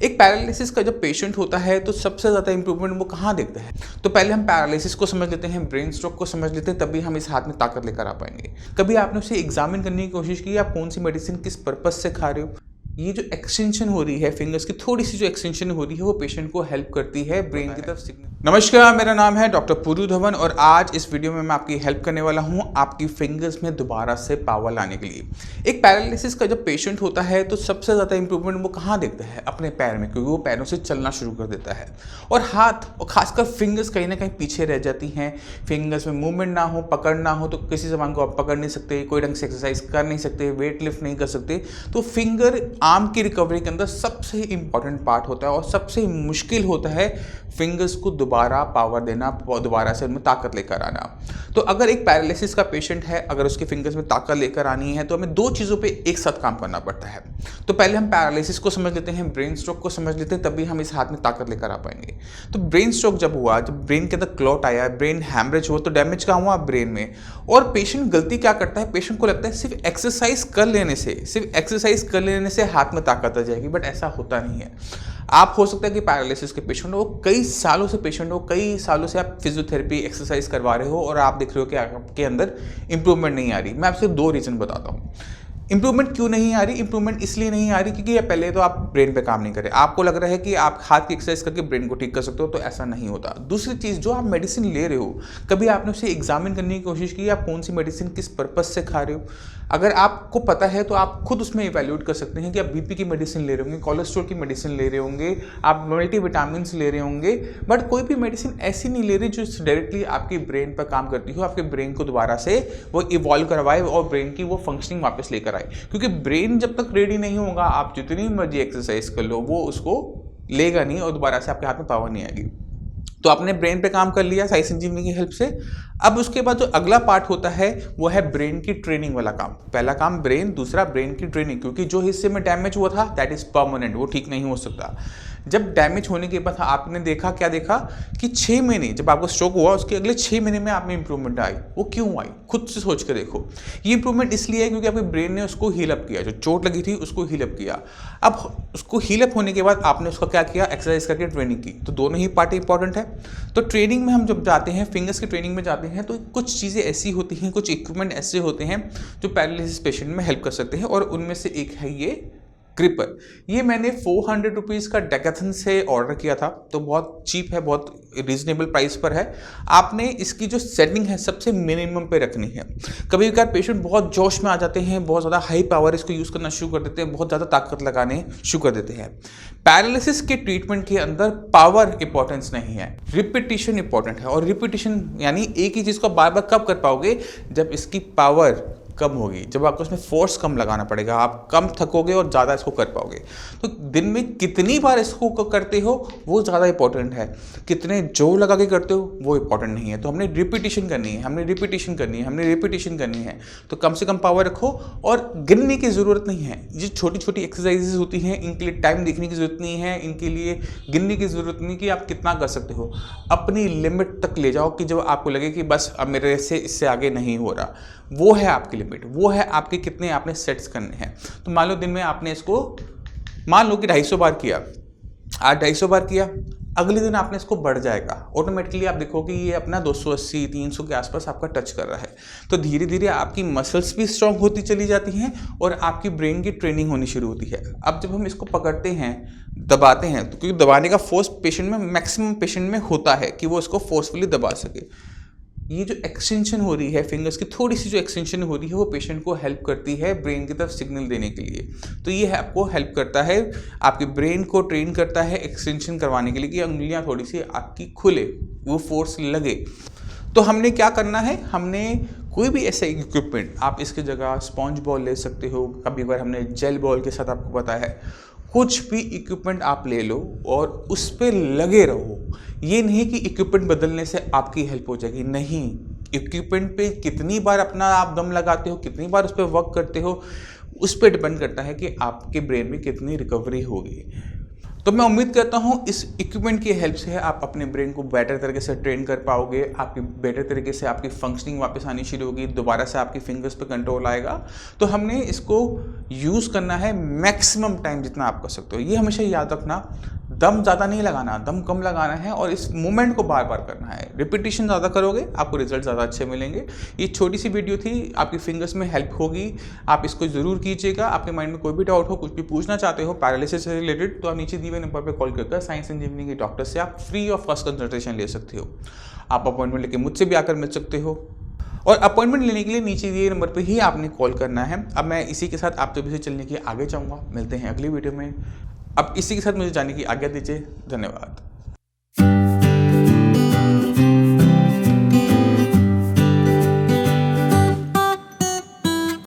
एक पैरालिसिस का जब पेशेंट होता है तो सबसे ज़्यादा इंप्रूवमेंट वो कहाँ देखता है। तो पहले हम पैरालिसिस को समझ लेते हैं, ब्रेन स्ट्रोक को समझ लेते हैं, तभी हम इस हाथ में ताकत लेकर आ पाएंगे। कभी आपने उसे एग्जामिन करने की कोशिश की आप कौन सी मेडिसिन किस पर्पज से खा रहे हो। ये जो एक्सटेंशन हो रही है फिंगर्स की, थोड़ी सी जो एक्सटेंशन हो रही है वो पेशेंट को हेल्प करती है ब्रेन की तरफ सिग्नल। नमस्कार, मेरा नाम है डॉक्टर पुरु धवन और आज इस वीडियो में मैं आपकी हेल्प करने वाला हूं आपकी फिंगर्स में दोबारा से पावर लाने के लिए। एक पैरालिसिस का जब पेशेंट होता है तो सबसे ज़्यादा इंप्रूवमेंट वो कहाँ देखता है, अपने पैर में, क्योंकि वो पैरों से चलना शुरू कर देता है और हाथ और खासकर फिंगर्स कहीं ना कहीं पीछे रह जाती हैं। फिंगर्स में मूवमेंट ना हो, पकड़ ना हो, तो किसी सामान को आप पकड़ नहीं सकते, कोई ढंग से एक्सरसाइज कर नहीं सकते, वेट लिफ्ट नहीं कर सकते। तो फिंगर आर्म की रिकवरी के अंदर सबसे इंपॉर्टेंट पार्ट होता है और सबसे मुश्किल होता है फिंगर्स को दोबारा पावर देना, दोबारा से उनमें ताकत लेकर आना। तो अगर एक पैरालिसिस का पेशेंट है, अगर उसके फिंगर्स में ताकत लेकर आनी है तो हमें दो चीज़ों पे एक साथ काम करना पड़ता है। तो पहले हम पैरालिसिस को समझ लेते हैं, ब्रेन स्ट्रोक को समझ लेते हैं, तभी हम इस हाथ में ताकत लेकर आ पाएंगे। तो ब्रेन स्ट्रोक जब हुआ, जब ब्रेन के अंदर क्लॉट आया, ब्रेन हैमरेज हुआ, तो डैमेज कहाँ हुआ, ब्रेन में। और पेशेंट गलती क्या करता है, पेशेंट को लगता है सिर्फ एक्सरसाइज कर लेने से हाथ में ताकत आ जाएगी, बट ऐसा होता नहीं है। आप हो सकता है कि पैरालिसिस के पेशेंट हो, कई सालों से पेशेंट हो, कई सालों से आप फिजियोथेरेपी एक्सरसाइज करवा रहे हो और आप देख रहे हो कि आपके अंदर इंप्रूवमेंट नहीं आ रही। मैं आपसे दो रीज़न बताता हूँ इंप्रूवमेंट क्यों नहीं आ रही। इंप्रूवमेंट इसलिए नहीं आ रही क्योंकि पहले तो आप ब्रेन पे काम नहीं करें। आपको लग रहा है कि आप हाथ की एक्सरसाइज करके ब्रेन को ठीक कर सकते हो, तो ऐसा नहीं होता। दूसरी चीज़, जो आप मेडिसिन ले रहे हो, कभी आपने उसे एग्जामिन करने की कोशिश की आप कौन सी मेडिसिन किस पर्पज से खा रहे हो। अगर आपको पता है तो आप खुद उसमें इवैल्यूएट कर सकते हैं कि आप बीपी की मेडिसिन ले रहे होंगे, कोलेस्ट्रॉल की मेडिसिन ले रहे होंगे, आप मल्टीविटामिन ले रहे होंगे, बट कोई भी मेडिसिन ऐसी नहीं ले रही जो डायरेक्टली आपकी ब्रेन पर काम करती हो, आपके ब्रेन को दोबारा से वो इवॉल्व करवाए और ब्रेन की वो फंक्शनिंग वापस लेकर आए। क्योंकि ब्रेन जब तक रेडी नहीं होगा, आप जितनी मर्जी एक्सरसाइज कर लो, वो उसको लेगा नहीं और दोबारा से आपके हाथ में पावर नहीं आएगी। तो आपने ब्रेन पे काम कर लिया साइंस इंजीनियरिंग की हेल्प से। अब उसके बाद जो अगला पार्ट होता है वो है ब्रेन की ट्रेनिंग वाला काम। पहला काम ब्रेन, दूसरा ब्रेन की ट्रेनिंग, क्योंकि जो हिस्से में डैमेज हुआ था दैट इज परमानेंट, वो ठीक नहीं हो सकता। जब डैमेज होने के बाद आपने देखा, क्या देखा कि 6 महीने, जब आपको स्ट्रोक हुआ उसके अगले 6 महीने में आप में इंप्रूवमेंट आई। वो क्यों आई, खुद से सोच कर देखो। ये इंप्रूवमेंट इसलिए है क्योंकि आपके ब्रेन ने उसको हील अप किया, जो चोट लगी थी उसको हील अप किया। अब उसको हील अप होने के बाद आपने उसका क्या किया, एक्सरसाइज करके ट्रेनिंग की। तो दोनों ही पार्ट इंपॉर्टेंट है। तो ट्रेनिंग में हम जब जाते हैं, फिंगर्स की ट्रेनिंग में जाते हैं, तो कुछ चीज़ें ऐसी होती हैं, कुछ इक्विपमेंट ऐसे होते हैं जो पैरालिसिस पेशेंट में हेल्प कर सकते हैं और उनमें से एक है ये ग्रिपर। ये मैंने 400 रुपीज़ का डेकाथन से ऑर्डर किया था, तो बहुत चीप है, बहुत रीजनेबल प्राइस पर है। आपने इसकी जो सेटिंग है सबसे मिनिमम पे रखनी है। कभी कभार पेशेंट बहुत जोश में आ जाते हैं, बहुत ज़्यादा हाई पावर इसको यूज़ करना शुरू कर देते हैं, बहुत ज़्यादा ताकत लगाने शुरू कर देते हैं। पैरालिसिस के ट्रीटमेंट के अंदर पावर इंपॉर्टेंस नहीं है, रिपीटिशन इंपॉर्टेंट है। और रिपीटिशन यानी एक ही चीज़ को बार बार कब कर पाओगे, जब इसकी पावर कम होगी, जब आपको उसमें फोर्स कम लगाना पड़ेगा, आप कम थकोगे और ज़्यादा इसको कर पाओगे। तो दिन में कितनी बार इसको करते हो वो ज़्यादा इंपॉर्टेंट है, कितने जोर लगा के करते हो वो इंपॉर्टेंट नहीं है। तो हमने रिपीटिशन करनी है, हमने रिपीटिशन करनी है। तो कम से कम पावर रखो और गिनने की ज़रूरत नहीं है। ये छोटी छोटी एक्सरसाइजेज होती हैं, इनके लिए टाइम देखने की ज़रूरत नहीं है, इनके लिए गिनने की ज़रूरत नहीं कि आप कितना कर सकते हो। अपनी लिमिट तक ले जाओ कि जब आपको लगे कि बस अब मेरे से इससे आगे नहीं हो रहा, वो है आपकी लिमिट, वो है आपके कितने आपने सेट्स करने हैं। तो मान लो दिन में आपने इसको, मान लो कि 250 बार किया, आज 250 बार किया, अगले दिन आपने इसको बढ़ जाएगा ऑटोमेटिकली। आप देखो कि ये अपना 280 300 के आसपास आपका टच कर रहा है। तो धीरे धीरे आपकी मसल्स भी स्ट्रांग होती चली जाती हैं और आपकी ब्रेन की ट्रेनिंग होनी शुरू होती है। अब जब हम इसको पकड़ते हैं, दबाते हैं, तो क्योंकि दबाने का फोर्स पेशेंट में, मैक्सिमम पेशेंट में होता है कि वो इसको फोर्सफुली दबा सके। ये जो एक्सटेंशन हो रही है फिंगर्स की, थोड़ी सी जो एक्सटेंशन हो रही है वो पेशेंट को हेल्प करती है ब्रेन की तरफ सिग्नल देने के लिए। तो ये आपको हेल्प करता है, आपके ब्रेन को ट्रेन करता है एक्सटेंशन करवाने के लिए कि उंगलियां थोड़ी सी आपकी खुले, वो फोर्स लगे। तो हमने क्या करना है, हमने कोई भी ऐसा इक्विपमेंट, आप इसकी जगह स्पॉन्ज बॉल ले सकते हो, कभी बार हमने जेल बॉल के साथ आपको पता है, कुछ भी इक्विपमेंट आप ले लो और उस पर लगे रहो। ये नहीं कि इक्विपमेंट बदलने से आपकी हेल्प हो जाएगी, नहीं। इक्विपमेंट पे कितनी बार अपना आप दम लगाते हो, कितनी बार उस पर वर्क करते हो, उस पर डिपेंड करता है कि आपके ब्रेन में कितनी रिकवरी होगी। तो मैं उम्मीद करता हूँ इस इक्विपमेंट की हेल्प से आप अपने ब्रेन को बेटर तरीके से ट्रेन कर पाओगे, आपकी बेटर तरीके से आपकी फंक्शनिंग वापस आनी शुरू होगी, दोबारा से आपकी फिंगर्स पे कंट्रोल आएगा। तो हमने इसको यूज़ करना है मैक्सिमम टाइम जितना आप कर सकते हो। ये हमेशा याद रखना, दम ज़्यादा नहीं लगाना, दम कम लगाना है और इस मूवमेंट को बार बार करना है। रिपीटिशन ज़्यादा करोगे आपको रिजल्ट ज़्यादा अच्छे मिलेंगे। ये छोटी सी वीडियो थी, आपकी फिंगर्स में हेल्प होगी, आप इसको ज़रूर कीजिएगा। आपके माइंड में कोई भी डाउट हो, कुछ भी पूछना चाहते हो पैरालिसिस से रिलेटेड, तो आप नीचे दिए हुए नंबर पर कॉल करके साइंस इंजीनियरिंग के डॉक्टर से आप फ्री ऑफ कॉस्ट कंसल्टेशन ले सकते हो। आप अपॉइंटमेंट लेके मुझसे भी आकर मिल सकते हो और अपॉइंटमेंट लेने के लिए नीचे दिए नंबर पे ही आपने कॉल करना है। अब मैं इसी के साथ आप सभी से चलने की आगे जाऊँगा। मिलते हैं अगली वीडियो में। अब इसी के साथ मुझे जाने की आज्ञा दीजिए। धन्यवाद।